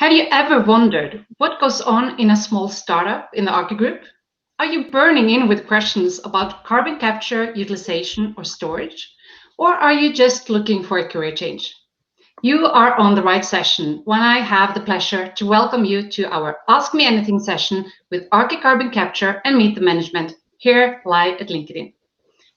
Have you ever wondered what goes on in a small startup in the Aker Group? Are you burning in with questions about carbon capture, utilization, or storage? Or are you just looking for a career change? You are on the right session when I have the pleasure to welcome you to our Ask Me Anything session with Aker Carbon Capture and Meet the Management here live at LinkedIn.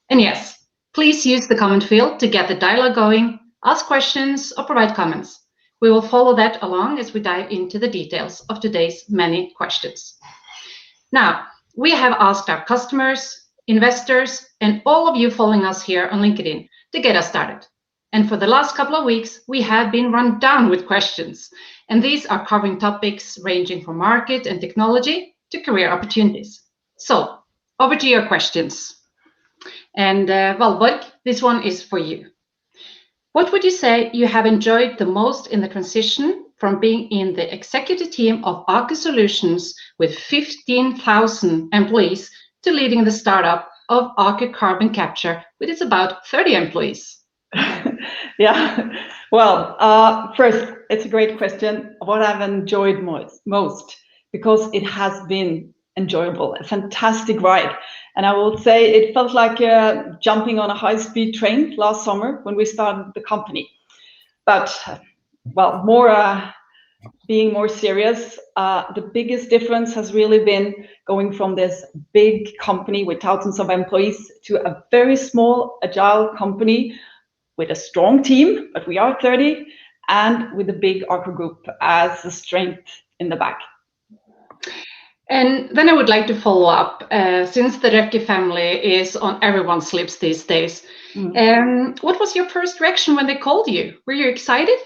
And yes, please use the comment field to get the dialogue going, ask questions, or provide comments. We will follow that along as we dive into the details of today's many questions. Now, we have asked our customers, investors, and all of you following us here on LinkedIn to get us started. And for the last couple of weeks, we have been run down with questions. And these are covering topics ranging from market and technology to career opportunities. So, over to your questions. And Valborg, this one is for you. What would you say you have enjoyed the most in the transition from being in the executive team of Aker Solutions with 15,000 employees to leading the startup of Aker Carbon Capture with its about 30 employees? Yeah, well, first, it's a great question. What I've enjoyed most, because it has been enjoyable, a fantastic ride. And I will say it felt like jumping on a high-speed train last summer when we started the company. But, well, being more serious, the biggest difference has really been going from this big company with thousands of employees to a very small, agile company with a strong team, but we are 30, and with a big Aker Group as a strength in the back. And then I would like to follow up, since the Røkke family is on everyone's lips these days. What was your first reaction when they called you? Were you excited?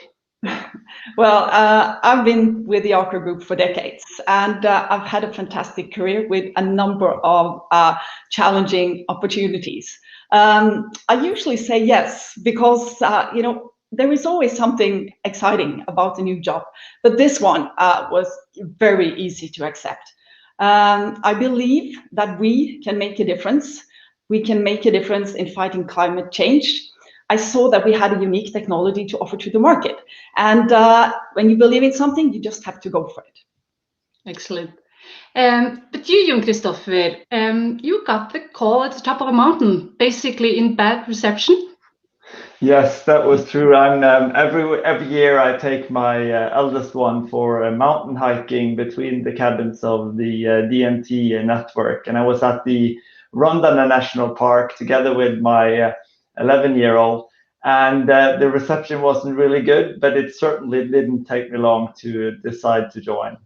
Well, I've been with the Aker Group for decades, and I've had a fantastic career with a number of challenging opportunities. I usually say yes, because there is always something exciting about a new job, but this one was very easy to accept. I believe that we can make a difference. We can make a difference in fighting climate change. I saw that we had a unique technology to offer to the market. And when you believe in something, you just have to go for it. Excellent. But you, Jon Kristoffer, you got the call at the top of a mountain, basically in bad reception. Yes, that was true. I'm every year I take my eldest one for mountain hiking between the cabins of the DMT network, and I was at the Rondane National Park together with my 11-year-old, and the reception wasn't really good, but it certainly didn't take me long to decide to join.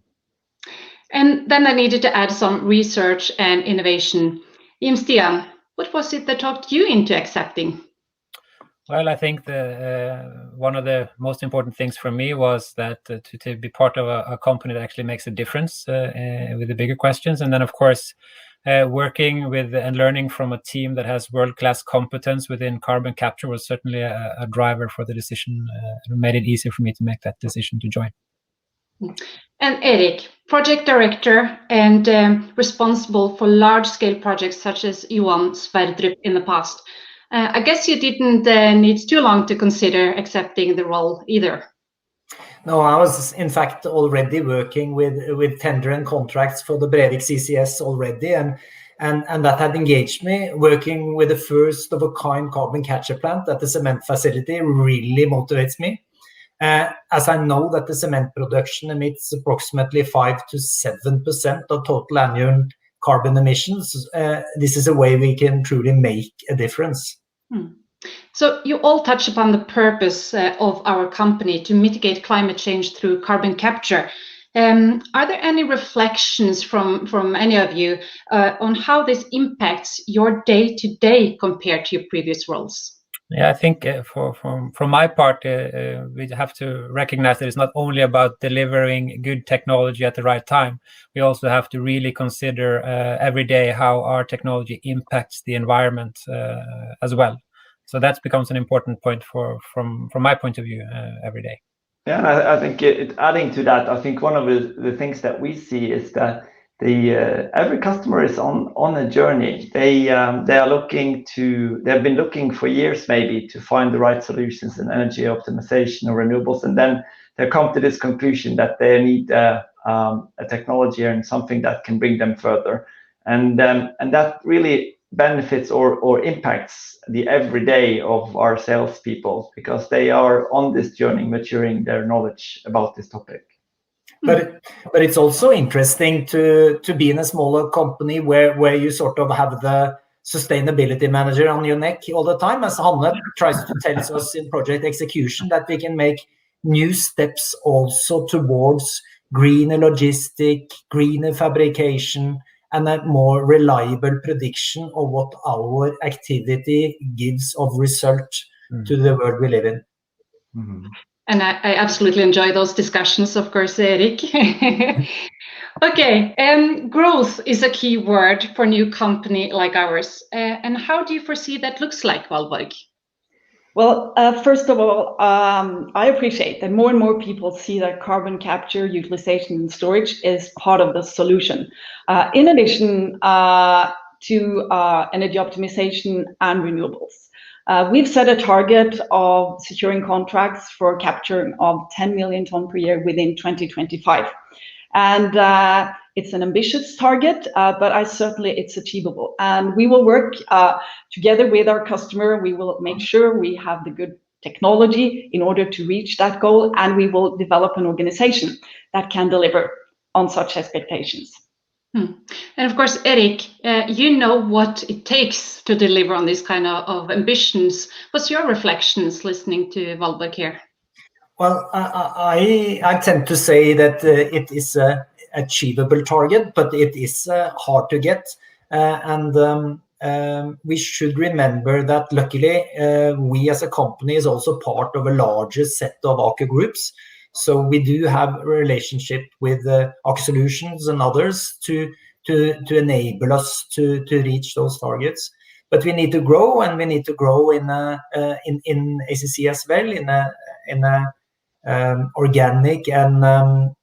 And then I needed to add some research and innovation. Jim Stian, what was it that talked you into accepting? Well, I think one of the most important things for me was that to be part of a company that actually makes a difference with the bigger questions. And then, of course, working with and learning from a team that has world-class competence within carbon capture was certainly a driver for the decision. It made it easier for me to make that decision to join. And Erik, project director and responsible for large-scale projects such as Johan Sverdrup in the past. I guess you didn't need too long to consider accepting the role either. No, I was in fact already working with tender and contracts for the Brevik CCS already, and that had engaged me. Working with the first of a kind carbon capture plant at the cement facility really motivates me. As I know that the cement production emits approximately 5 to 7% of total annual carbon emissions, this is a way we can truly make a difference. So you all touch upon the purpose of our company to mitigate climate change through carbon capture. Are there any reflections from any of you on how this impacts your day-to-day compared to your previous roles? Yeah, I think from my part, we have to recognize that it's not only about delivering good technology at the right time. We also have to really consider every day how our technology impacts the environment as well. So that becomes an important point from my point of view every day. Yeah, I think adding to that, I think one of the things that we see is that every customer is on a journey. They've been looking for years maybe to find the right solutions in energy optimization or renewables, and then they come to this conclusion that they need a technology and something that can bring them further, and that really benefits or impacts the everyday of our salespeople, because they are on this journey maturing their knowledge about this topic. But it's also interesting to be in a smaller company where you sort of have the sustainability manager on your neck all the time, as Hanne tries to tell us in project execution, that we can make new steps also towards greener logistic, greener fabrication, and a more reliable prediction of what our activity gives of result to the world we live in. Mm-hmm. And I absolutely enjoy those discussions, of course, Erik. Okay, growth is a key word for a new company like ours. And how do you foresee that looks like, Valborg? Well, first of all, I appreciate that more and more people see that carbon capture, utilization, and storage is part of the solution, in addition to energy optimization and renewables. We've set a target of securing contracts for capture of 10 million tonnes per year within 2025. And it's an ambitious target, but certainly it's achievable. And we will work together with our customer. We will make sure we have the good technology in order to reach that goal, and we will develop an organization that can deliver on such expectations. And of course, Erik, you know what it takes to deliver on this kind of ambitions. What's your reflections listening to Valborg here? Well, I tend to say that it is an achievable target, but it is hard to get. And we should remember that luckily we as a company is also part of a larger set of Aker groups. So we do have a relationship with Aker Solutions and others to enable us to reach those targets. But we need to grow, and we need to grow in ACC as well, in a organic and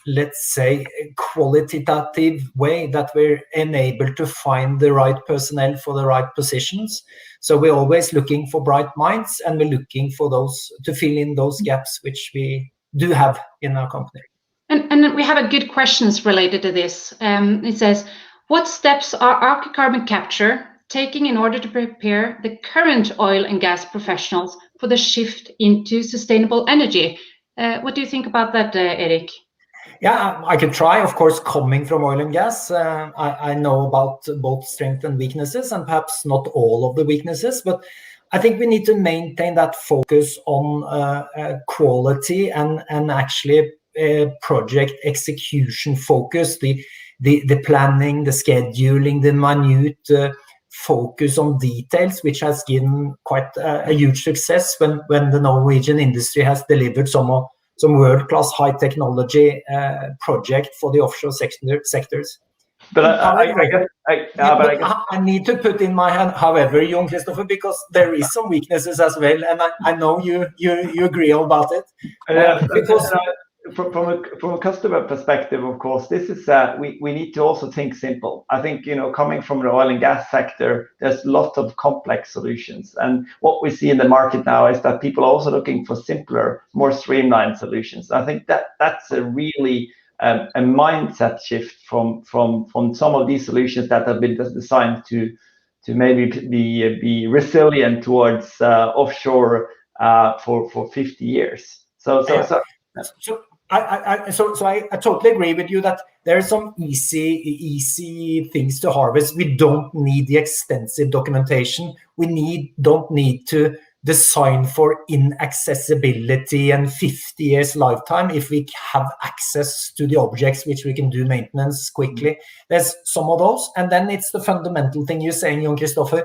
let's say qualitative way, that we're enabled to find the right personnel for the right positions. So we're always looking for bright minds, and we're looking for those to fill in those gaps which we do have in our company. And we have a good questions related to this. It says, what steps are Aker Carbon Capture taking in order to prepare the current oil and gas professionals for the shift into sustainable energy? What do you think about that, Erik? Yeah, I could try. Of course, coming from oil and gas, I know about both strengths and weaknesses, and perhaps not all of the weaknesses, but I think we need to maintain that focus on quality and actually project execution focus, the planning, the scheduling, the minute focus on details, which has given quite a huge success when the Norwegian industry has delivered some world-class high technology project for the offshore sectors. But I need to put in my hand, however, Jon Kristoffer, because there is some weaknesses as well, and I know you agree about it. Because from a customer perspective, of course, this is we need to also think simple. I think, coming from the oil and gas sector, there's lots of complex solutions, and what we see in the market now is that people are also looking for simpler, more streamlined solutions. I think that's a really a mindset shift from some of these solutions that have been designed to maybe be resilient towards offshore for 50 years. So I totally agree with you that there are some easy things to harvest. We don't need the extensive documentation. We don't need to design for inaccessibility and 50 years lifetime if we have access to the objects which we can do maintenance quickly. There's some of those, and then it's the fundamental thing you're saying, Jon Kristoffer.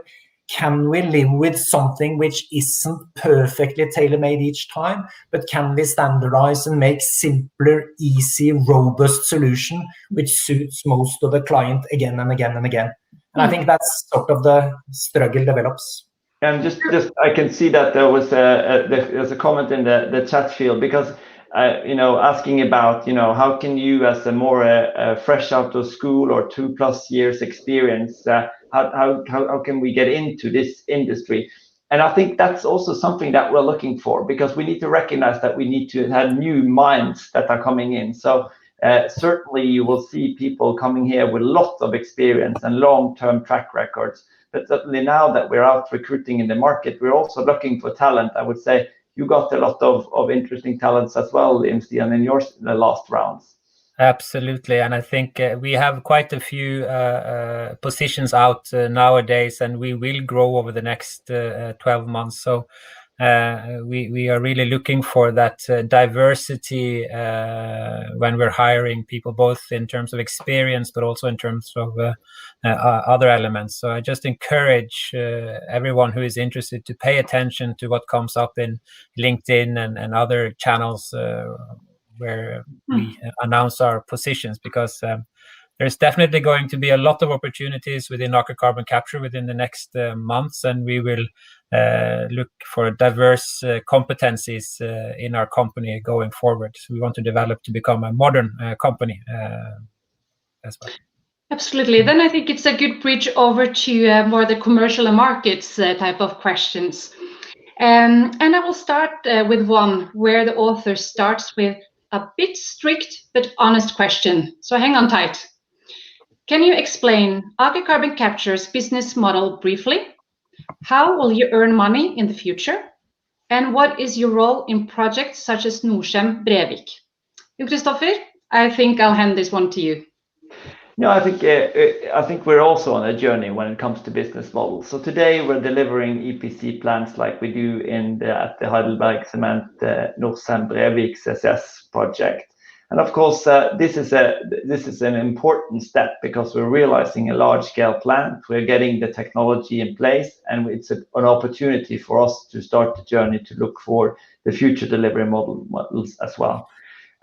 Can we live with something which isn't perfectly tailor-made each time, but can we standardize and make simpler, easy, robust solution which suits most of the client again and again and again? And I think that's sort of the struggle develops. And just I can see that there was there's a comment in the chat field, because asking about how can you, as a more fresh out of school or 2+ years experience, how can we get into this industry? And I think that's also something that we're looking for, because we need to recognize that we need to have new minds that are coming in. So certainly you will see people coming here with lots of experience and long-term track records. But certainly now that we're out recruiting in the market, we're also looking for talent. I would say you got a lot of interesting talents as well, Stian, in your last rounds. Absolutely, and I think we have quite a few positions out nowadays, and we will grow over the next 12 months. So we are really looking for that diversity when we're hiring people, both in terms of experience, but also in terms of other elements. So I just encourage everyone who is interested to pay attention to what comes up in LinkedIn and other channels where we announce our positions, because there's definitely going to be a lot of opportunities within Aker Carbon Capture within the next months, and we will look for diverse competencies in our company going forward. So we want to develop to become a modern company as well. Absolutely. Then I think it's a good bridge over to more the commercial and markets type of questions. And I will start with one where the author starts with a bit strict but honest question. So hang on tight. Can you explain Aker Carbon Capture's business model briefly? How will you earn money in the future? And what is your role in projects such as Norcem Brevik? Kristoffer, I think I'll hand this one to you. No, I think we're also on a journey when it comes to business models. So today we're delivering EPC plants like we do at the Heidelberg Cement Norcem Brevik CCS project. And of course, this is an important step, because we're realizing a large-scale plant. We're getting the technology in place, and it's an opportunity for us to start the journey to look for the future delivery models as well.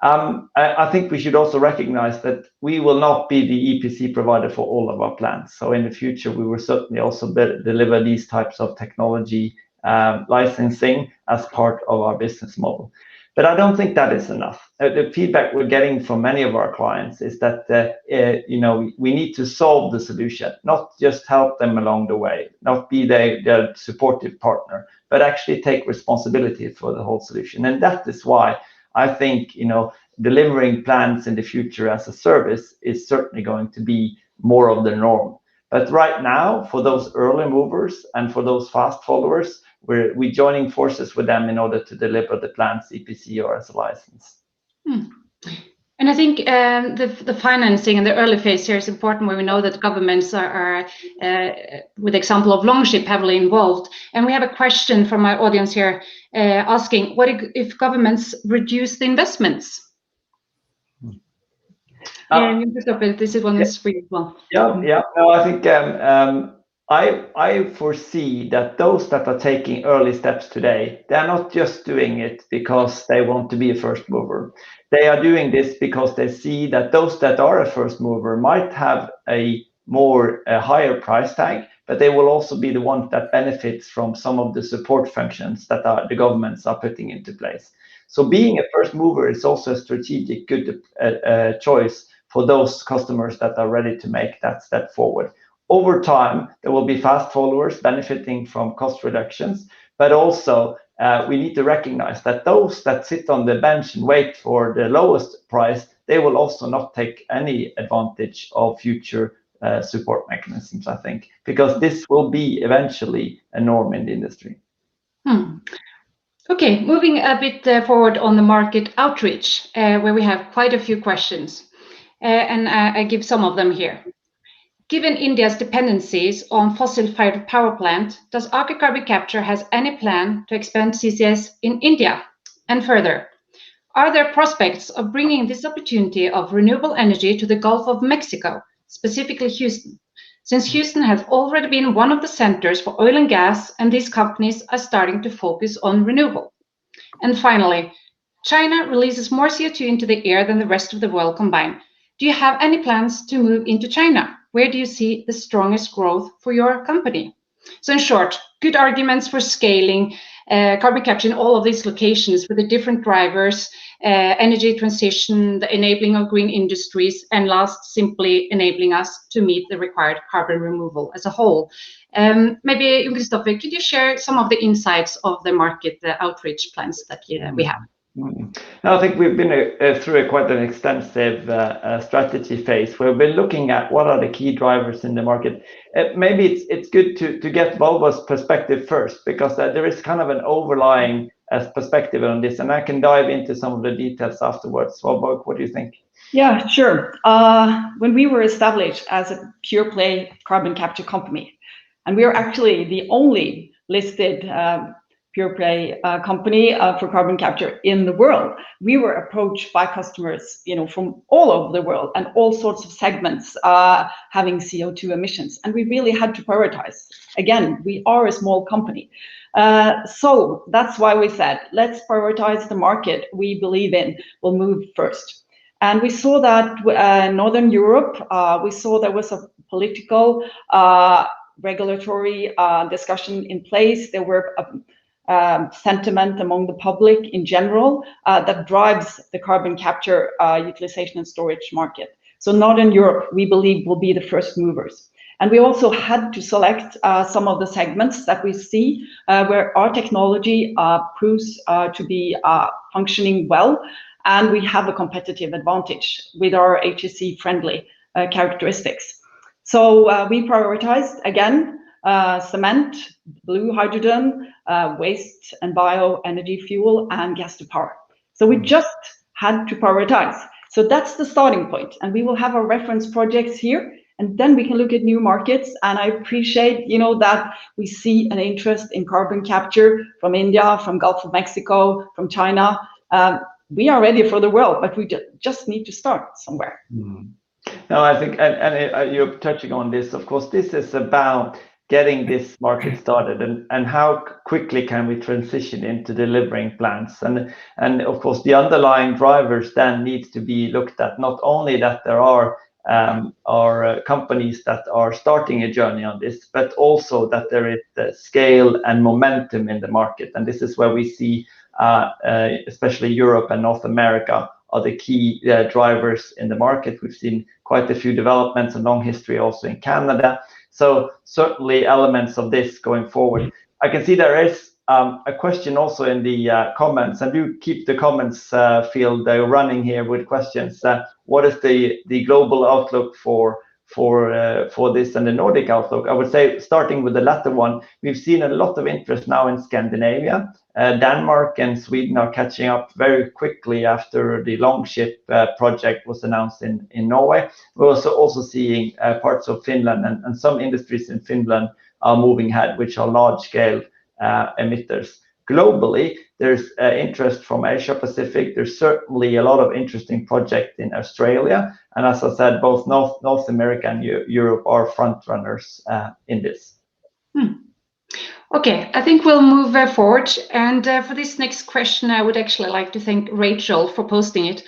I think we should also recognize that we will not be the EPC provider for all of our plants. So in the future, we will certainly also deliver these types of technology licensing as part of our business model. But I don't think that is enough. The feedback we're getting from many of our clients is that we need to solve the solution, not just help them along the way, not be their supportive partner, but actually take responsibility for the whole solution. And that is why I think delivering plants in the future as a service is certainly going to be more of the norm. But right now, for those early movers and for those fast followers, we're joining forces with them in order to deliver the plants EPC or as a license. And I think the financing in the early phase here is important, where we know that governments are with the example of Longship, heavily involved. And we have a question from my audience here asking, what if governments reduce the investments? This is one that's for you as well. Yeah. No, I think I foresee that those that are taking early steps today, they're not just doing it because they want to be a first mover. They are doing this because they see that those that are a first mover might have a higher price tag, but they will also be the ones that benefits from some of the support functions that the governments are putting into place. So being a first mover is also a strategic good choice for those customers that are ready to make that step forward. Over time, there will be fast followers benefiting from cost reductions, but also we need to recognize that those that sit on the bench and wait for the lowest price, they will also not take any advantage of future support mechanisms, I think, because this will be eventually a norm in the industry. Okay, moving a bit forward on the market outreach, where we have quite a few questions, and I give some of them here. Given India's dependencies on fossil-fired power plant, does Aker Carbon Capture has any plan to expand CCS in India? And further, are there prospects of bringing this opportunity of renewable energy to the Gulf of Mexico, specifically Houston, since Houston has already been one of the centers for oil and gas, and these companies are starting to focus on renewable? And finally, China releases more CO2 into the air than the rest of the world combined. Do you have any plans to move into China? Where do you see the strongest growth for your company? So in short, good arguments for scaling carbon capture in all of these locations with the different drivers energy transition, the enabling of green industries, and last, simply enabling us to meet the required carbon removal as a whole. Maybe, Christopher, could you share some of the insights of the market, the outreach plans that we have? I think we've been through quite an extensive strategy phase where we've been looking at what are the key drivers in the market. Maybe it's good to get Volvo's perspective first, because there is kind of an overlying perspective on this, and I can dive into some of the details afterwards. Volvo, what do you think? Yeah, sure. When we were established as a pure play carbon capture company, and we are actually the only listed pure play company for carbon capture in the world, we were approached by customers, from all over the world and all sorts of segments having CO2 emissions, and we really had to prioritize. Again, we are a small company, so that's why we said, let's prioritize the market we believe in will move first. And we saw that Northern Europe, we saw there was a political, regulatory discussion in place. There were sentiment among the public in general that drives the carbon capture utilization and storage market. So Northern Europe, we believe, will be the first movers. And we also had to select some of the segments that we see where our technology proves to be functioning well, and we have a competitive advantage with our HSE-friendly characteristics. So we prioritized, again, cement, blue hydrogen, waste and bioenergy fuel, and gas to power. So we just had to prioritize. So that's the starting point, and we will have our reference projects here, and then we can look at new markets. And I appreciate, that we see an interest in carbon capture from India, from Gulf of Mexico, from China. We are ready for the world, but we just need to start somewhere. No, I think, and you're touching on this, of course, this is about getting this market started and how quickly can we transition into delivering plans. And of course, the underlying drivers then needs to be looked at, not only that there are companies that are starting a journey on this, but also that there is the scale and momentum in the market. And this is where we see especially Europe and North America are the key drivers in the market. We've seen quite a few developments, a long history also in Canada. So certainly elements of this going forward. I can see there is a question also in the comments, and do keep the comments field running here with questions. What is the global outlook for this and the Nordic outlook? I would say, starting with the latter one, we've seen a lot of interest now in Scandinavia. Denmark and Sweden are catching up very quickly after the Longship project was announced in Norway. We're also seeing parts of Finland and some industries in Finland are moving ahead, which are large-scale emitters. Globally, there's interest from Asia Pacific. There's certainly a lot of interesting projects in Australia, and as I said, both North America and Europe are front runners in this. Okay, I think we'll move forward. And for this next question, I would actually like to thank Rachel for posting it.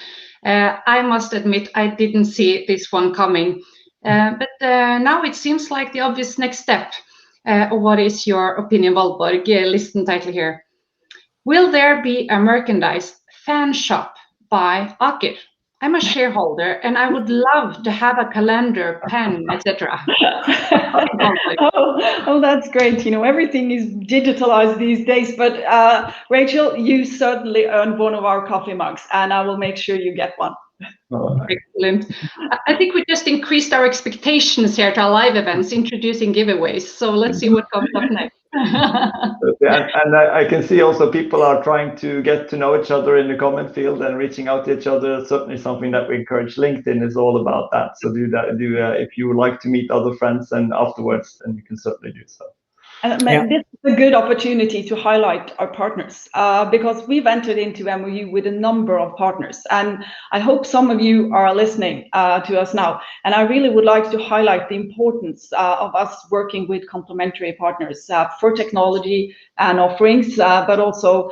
I must admit, I didn't see this one coming. But now it seems like the obvious next step. What is your opinion, Valborg? Listen tightly here. Will there be a merchandise fan shop by Aker? I'm a shareholder and I would love to have a calendar, pen, etc. Oh, that's great. Everything is digitalized these days, but Rachel, you certainly earned one of our coffee mugs, and I will make sure you get one. Excellent. I think we just increased our expectations here at our live events, introducing giveaways. So let's see what comes up next. And I can see also people are trying to get to know each other in the comment field and reaching out to each other. Certainly something that we encourage. LinkedIn is all about that. So do that. If you would like to meet other friends and afterwards, then you can certainly do so. And this is a good opportunity to highlight our partners because we've entered into MOU with a number of partners, and I hope some of you are listening to us now. And I really would like to highlight the importance of us working with complementary partners for technology and offerings, but also,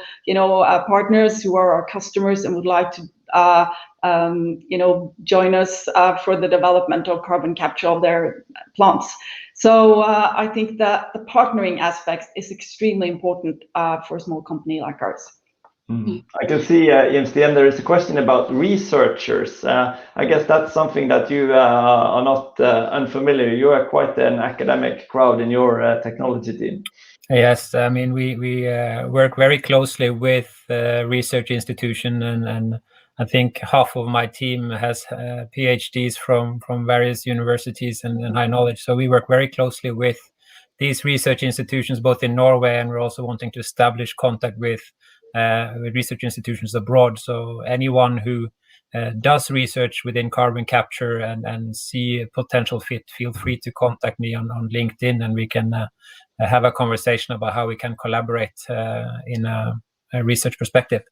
partners who are our customers and would like to join us for the development of carbon capture of their plants. So I think that the partnering aspect is extremely important for a small company like ours. I can see, Jens, there is a question about researchers. I guess that's something that you are not unfamiliar. You are quite an academic crowd in your technology team. Yes, I mean, we work very closely with research institution, and I think half of my team has PhDs from various universities and high knowledge. So we work very closely with these research institutions, both in Norway, and we're also wanting to establish contact with research institutions abroad. So anyone who does research within carbon capture and see a potential fit, feel free to contact me on LinkedIn, and we can have a conversation about how we can collaborate in a research perspective.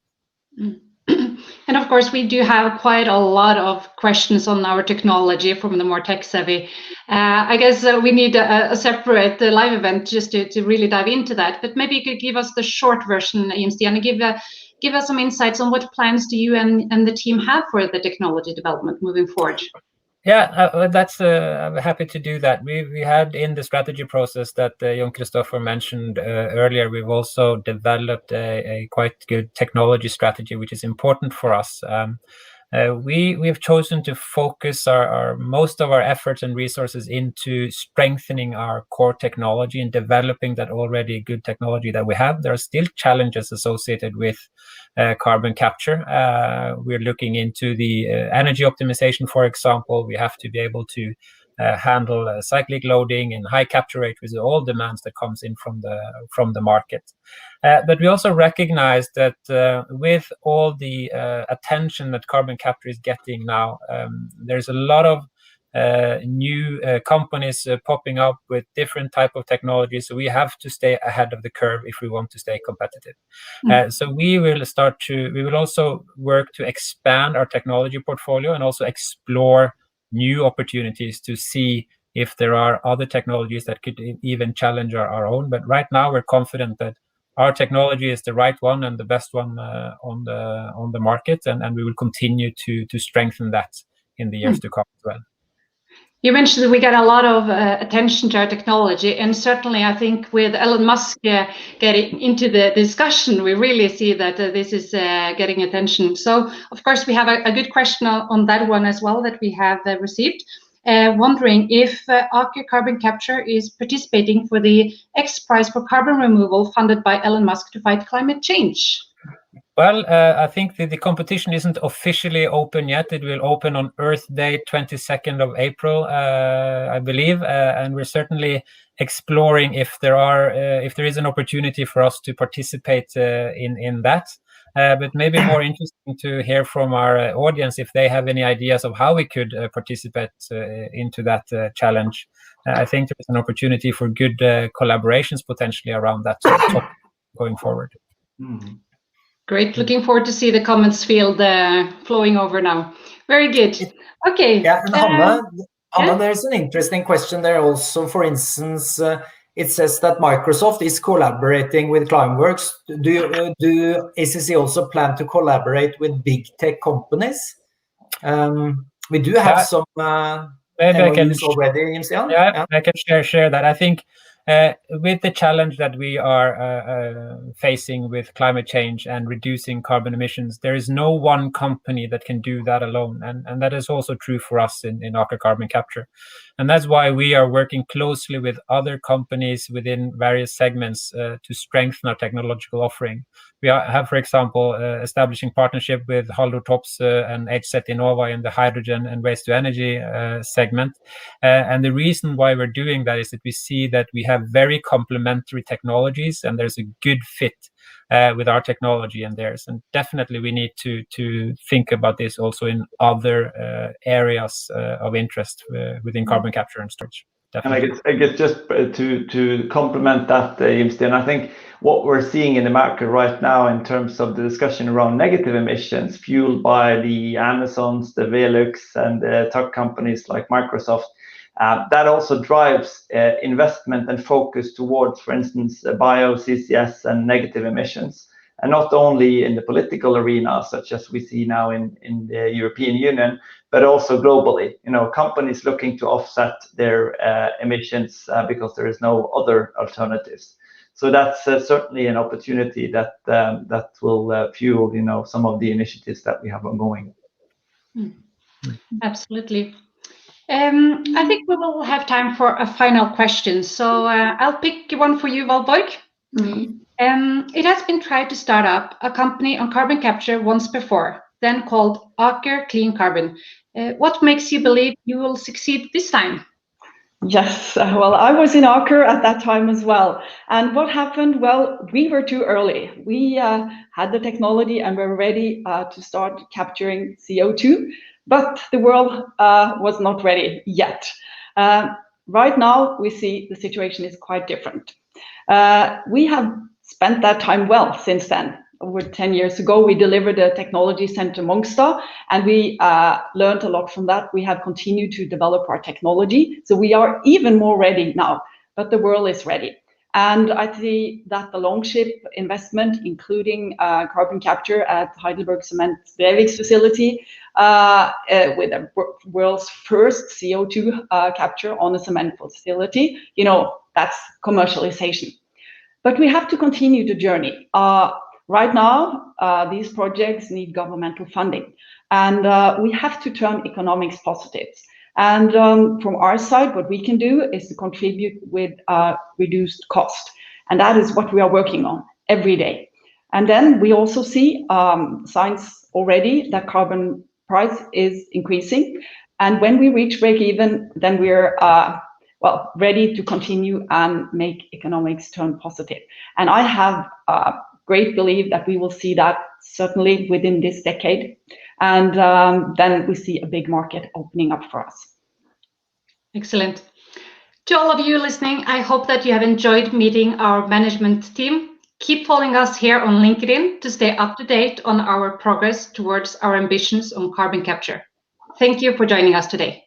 And of course, we do have quite a lot of questions on our technology from the more tech savvy. I guess we need a separate live event just to really dive into that. But maybe you could give us the short version, Jens, and give us some insights on what plans do you and the team have for the technology development moving forward. Yeah, that's I'm happy to do that. We had in the strategy process that Jon Christopher mentioned earlier, we've also developed a quite good technology strategy, which is important for us. We've chosen to focus our most of our efforts and resources into strengthening our core technology and developing that already good technology that we have. There are still challenges associated with carbon capture. We're looking into the energy optimization, for example. We have to be able to handle cyclic loading and high capture rate with all demands that comes in from the market. But we also recognize that with all the attention that carbon capture is getting now, there's a lot of new companies popping up with different type of technologies. So we have to stay ahead of the curve if we want to stay competitive. So we will also work to expand our technology portfolio and also explore new opportunities to see if there are other technologies that could even challenge our own. But right now we're confident that our technology is the right one and the best one on the market, and we will continue to strengthen that in the years to come as well. You mentioned that we get a lot of attention to our technology, and certainly I think with Elon Musk getting into the discussion, we really see that this is getting attention. So, of course, we have a good question on that one as well that we have received. Wondering if Aker Carbon Capture is participating for the xPrize for carbon removal funded by Elon Musk to fight climate change. Well, I think the competition isn't officially open yet. It will open on Earth Day, 22nd of April, I believe, and we're certainly exploring if there is an opportunity for us to participate in that. But maybe more interesting to hear from our audience if they have any ideas of how we could participate into that challenge. I think there's an opportunity for good collaborations potentially around that topic going forward. Mm-hmm. Great. Looking forward to see the comments field flowing over now. Very good. Okay. Yeah, and Hanna, there's an interesting question there also. For instance, it says that Microsoft is collaborating with Climeworks. Do ACC also plan to collaborate with big tech companies? We do have some MOUs already, Yeah, I can share that. I think with the challenge that we are facing with climate change and reducing carbon emissions, there is no one company that can do that alone. And that is also true for us in Aker Carbon Capture. And that's why we are working closely with other companies within various segments to strengthen our technological offering. We have, for example, establishing partnership with Haldor Topsoe and HZ Innova in the hydrogen and waste to energy segment. And the reason why we're doing that is that we see that we have very complementary technologies and there's a good fit with our technology and theirs. And definitely we need to think about this also in other areas of interest within carbon capture and storage. Definitely. And I guess just to complement that, Jimstein, I think what we're seeing in the market right now in terms of the discussion around negative emissions fueled by the Amazons, the Velux, and the tech companies like Microsoft, that also drives investment and focus towards, for instance, bio, CCS, and negative emissions. And not only in the political arena, such as we see now in the European Union, but also globally. Companies looking to offset their emissions because there is no other alternatives. So that's certainly an opportunity that will fuel, some of the initiatives that we have ongoing. Absolutely. I think we will have time for a final question. So I'll pick one for you, Valborg. It has been tried to start up a company on carbon capture once before, then called Aker Carbon. What makes you believe you will succeed this time? Yes, well, I was in Aker at that time as well. And what happened? Well, we were too early. We had the technology and were ready to start capturing CO2, but the world was not ready yet. Right now, we see the situation is quite different. We have spent that time well since then. Over 10 years ago, we delivered a technology center Mongstad, and we learned a lot from that. We have continued to develop our technology, so we are even more ready now, but the world is ready. And I see that the Longship investment, including carbon capture at Heidelberg Cement's Brevik's facility, with the world's first CO2 capture on a cement facility, that's commercialization. But we have to continue the journey. Right now, these projects need governmental funding, and we have to turn economics positive. And from our side, what we can do is to contribute with reduced cost. And that is what we are working on every day. And then we also see signs already that carbon price is increasing. And when we reach break even, then we're ready to continue and make economics turn positive. And I have great belief that we will see that certainly within this decade. And then we see a big market opening up for us. Excellent. To all of you listening, I hope that you have enjoyed meeting our management team. Keep following us here on LinkedIn to stay up to date on our progress towards our ambitions on carbon capture. Thank you for joining us today.